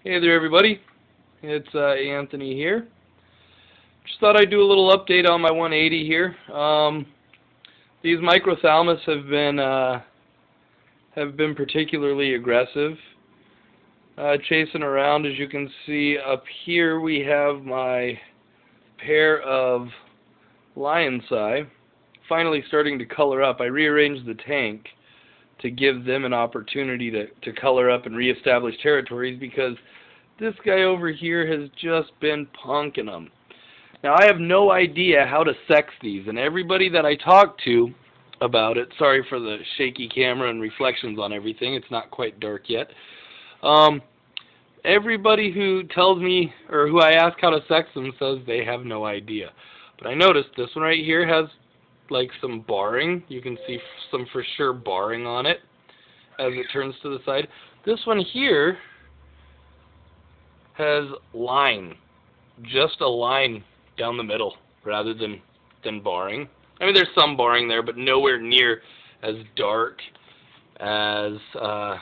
Hey there, everybody. It's Anthony here. Just thought I'd do a little update on my 180 here. These micropthalmus have been particularly aggressive, chasing around. As you can see up here, we have my pair of lyonsi finally starting to color up. I rearranged the tank to give them an opportunity to color up and reestablish territories, because this guy over here has just been punking them. Now, I have no idea how to sex these, and everybody that I talk to about it, sorry for the shaky camera and reflections on everything, it's not quite dark yet. Everybody who tells me, or who I ask how to sex them, says they have no idea. But I noticed this one right here has like some barring. You can see some for sure barring on it as it turns to the side. This one here has line, just a line down the middle rather than barring. I mean, there's some barring there, but nowhere near as dark as that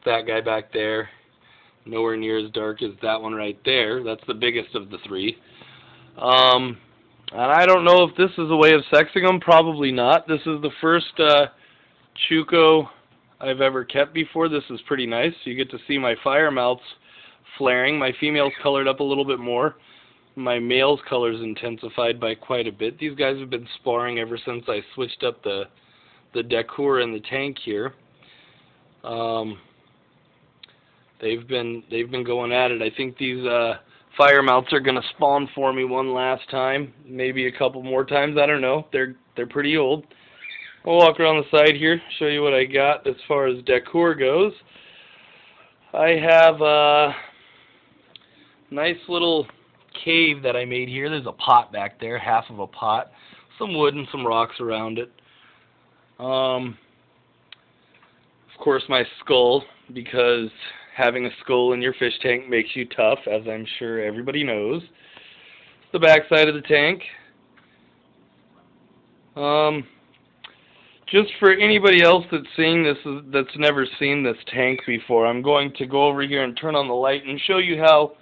guy back there. Nowhere near as dark as that one right there. That's the biggest of the three. And I don't know if this is a way of sexing them. Probably not. This is the first Chuco I've ever kept before. This is pretty nice. You get to see my fire mouths flaring. My female's colored up a little bit more. My male's color's intensified by quite a bit. These guys have been sparring ever since I switched up the decor in the tank here. They've been going at it. I think these fire mouths are going to spawn for me one last time, maybe a couple more times. I don't know. They're pretty old. I'll walk around the side here, show you what I got as far as decor goes. I have a nice little cave that I made here. There's a pot back there, half of a pot, some wood and some rocks around it. Of course, my skull, because having a skull in your fish tank makes you tough, as I'm sure everybody knows. The back side of the tank. Just for anybody else that's seeing this, that's never seen this tank before, I'm going to go over here and turn on the light and show you how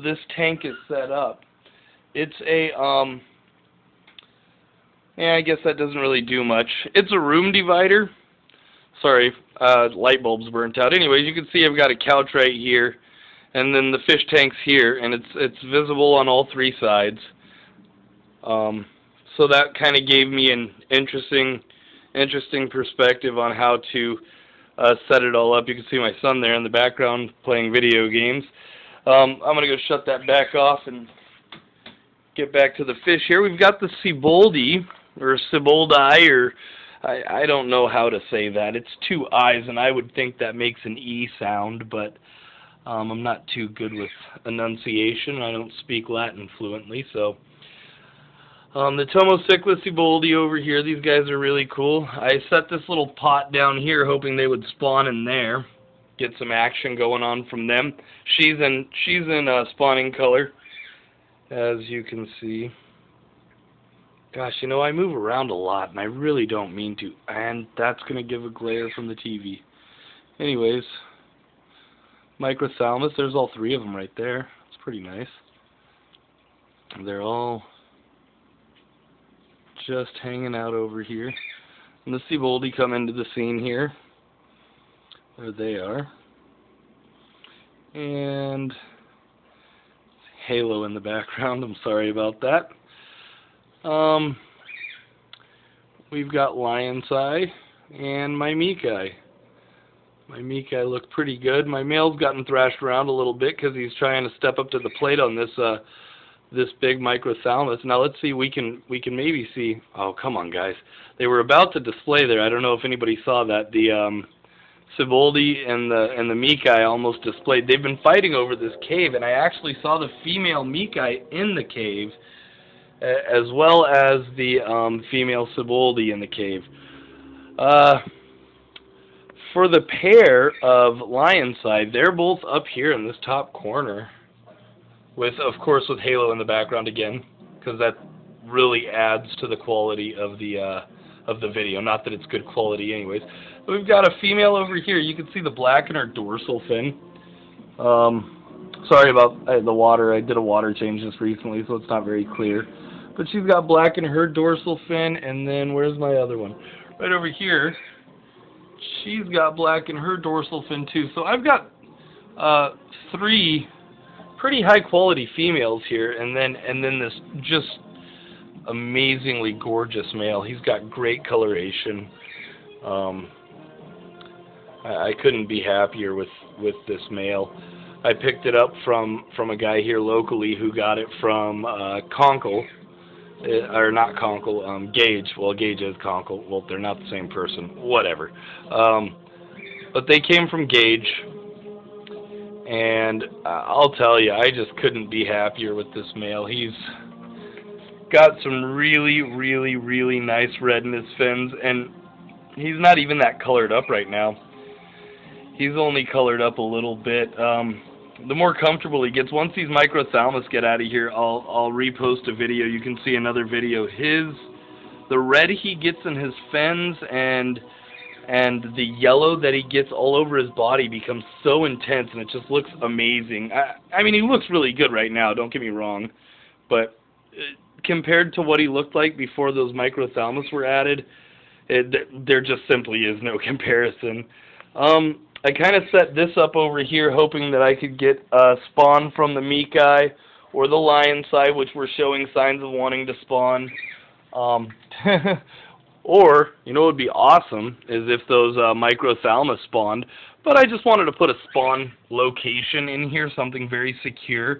this tank is set up. It's a, yeah, I guess that doesn't really do much. It's a room divider. Sorry, light bulb's burnt out. Anyways, you can see I've got a couch right here, and then the fish tank's here, and it's visible on all three sides. So that kind of gave me an interesting perspective on how to set it all up. You can see my son there in the background playing video games. I'm going to go shut that back off and get back to the fish here. We've got the seiboldii, or seiboldii, or I don't know how to say that. It's two I's, and I would think that makes an E sound, but I'm not too good with enunciation. I don't speak Latin fluently, so. The Tomocicla seiboldii over here, these guys are really cool. I set this little pot down here hoping they would spawn in there, get some action going on from them. She's in spawning color, as you can see. Gosh, you know, I move around a lot, and I really don't mean to, and that's going to give a glare from the TV. Anyways, micropthalmus, there's all three of them right there. It's pretty nice. They're all just hanging out over here. And the seiboldii come into the scene here. There they are. And halo in the background, I'm sorry about that. We've got lyonsi and my Meeki. My Meeki look pretty good. My male's gotten thrashed around a little bit because he's trying to step up to the plate on this big micropthalmus. Now let's see, we can maybe see. Oh, come on, guys! They were about to display there. I don't know if anybody saw that. The seiboldii and the Meeki almost displayed. They've been fighting over this cave, and I actually saw the female Meeki in the cave, as well as the female seiboldii in the cave. For the pair of lyonsi, they're both up here in this top corner, with, of course, with halo in the background again, because that really adds to the quality of the video. Not that it's good quality anyways. But we've got a female over here. You can see the black in her dorsal fin. Sorry about the water. I did a water change just recently, so it's not very clear. But she's got black in her dorsal fin, and then where's my other one? Right over here. She's got black in her dorsal fin too. So I've got 3 pretty high quality females here, and then this just amazingly gorgeous male. He's got great coloration. I couldn't be happier with this male. I picked it up from a guy here locally who got it from Conkle, or not Conkle, Gage. Well, Gage is Conkle. Well, they're not the same person. Whatever. But they came from Gage, and I'll tell you, I just couldn't be happier with this male. He's got some really, really, really nice red in his fins, and he's not even that colored up right now. He's only colored up a little bit. The more comfortable he gets, once these microphthalmus get out of here, I'll repost a video. You can see another video. The red he gets in his fins and the yellow that he gets all over his body becomes so intense, and it just looks amazing. I mean, he looks really good right now, don't get me wrong, but compared to what he looked like before those microphthalmus were added, there just simply is no comparison. I kind of set this up over here hoping that I could get a spawn from the Meeki or the lyonsi, which were showing signs of wanting to spawn. Or, you know what would be awesome is if those microphthalmus spawned, but I just wanted to put a spawn location in here, something very secure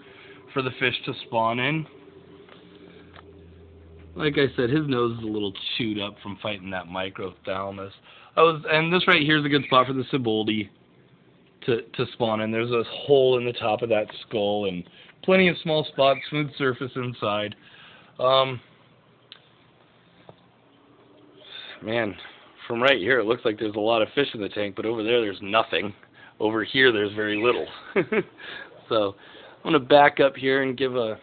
for the fish to spawn in. Like I said, his nose is a little chewed up from fighting that microphthalmus. And this right here is a good spot for the seiboldii to spawn in. There's a hole in the top of that skull and plenty of small spots, smooth surface inside. Man, from right here it looks like there's a lot of fish in the tank, but over there's nothing. Over here there's very little. So I'm going to back up here and give a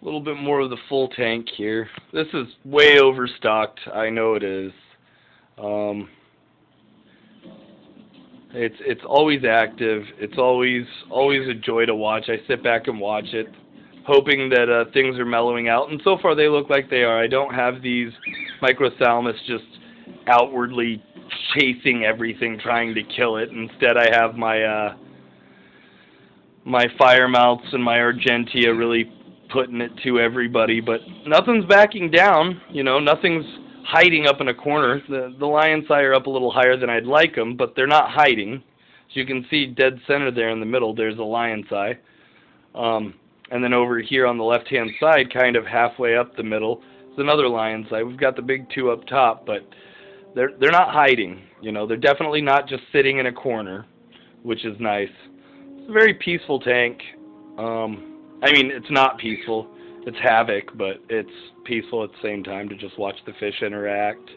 little bit more of the full tank here. This is way overstocked. I know it is. It's always active. It's always a joy to watch. I sit back and watch it, hoping that things are mellowing out, and so far they look like they are. I don't have these microphthalmus just outwardly chasing everything, trying to kill it. Instead, I have my my firemouths and my argentea really putting it to everybody, but nothing's backing down. You know, nothing's hiding up in a corner. The lyonsi are up a little higher than I'd like them, but they're not hiding. As you can see, dead center there in the middle, there's a lyonsi. And then over here on the left-hand side, kind of halfway up the middle, is another lyonsi. We've got the big 2 up top, but they're not hiding. You know, they're definitely not just sitting in a corner, which is nice. It's a very peaceful tank. I mean, it's not peaceful. It's havoc, but it's peaceful at the same time to just watch the fish interact.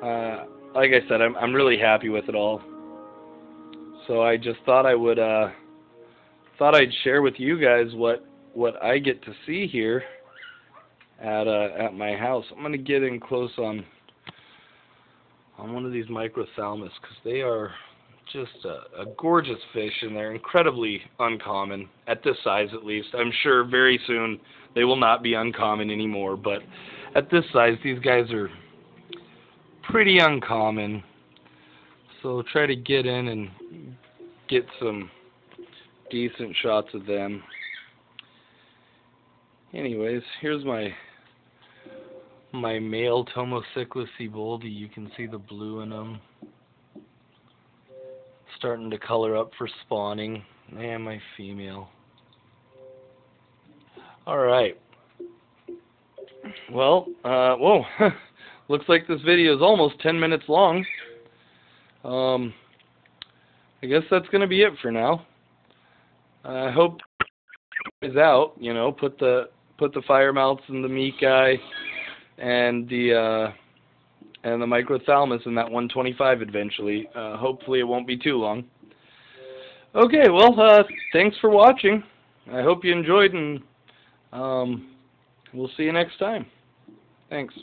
Like I said, I'm really happy with it all. So I just thought I would thought I'd share with you guys what I get to see here at my house. I'm gonna get in close on one of these microphthalmus because they are just a gorgeous fish, and they're incredibly uncommon, at this size at least. I'm sure very soon they will not be uncommon anymore, but at this size these guys are pretty uncommon. So try to get in and get some decent shots of them. Anyways, here's my male Tomocyclus seiboldii. You can see the blue in them. Starting to color up for spawning. And my female. Alright. Well, whoa. Looks like this video is almost 10 minutes long. I guess that's going to be it for now. I hope is out, you know, put the firemouths and the Meeki and the microphthalmus in that 125 eventually. Hopefully it won't be too long. Okay, well, thanks for watching. I hope you enjoyed, and we'll see you next time. Thanks.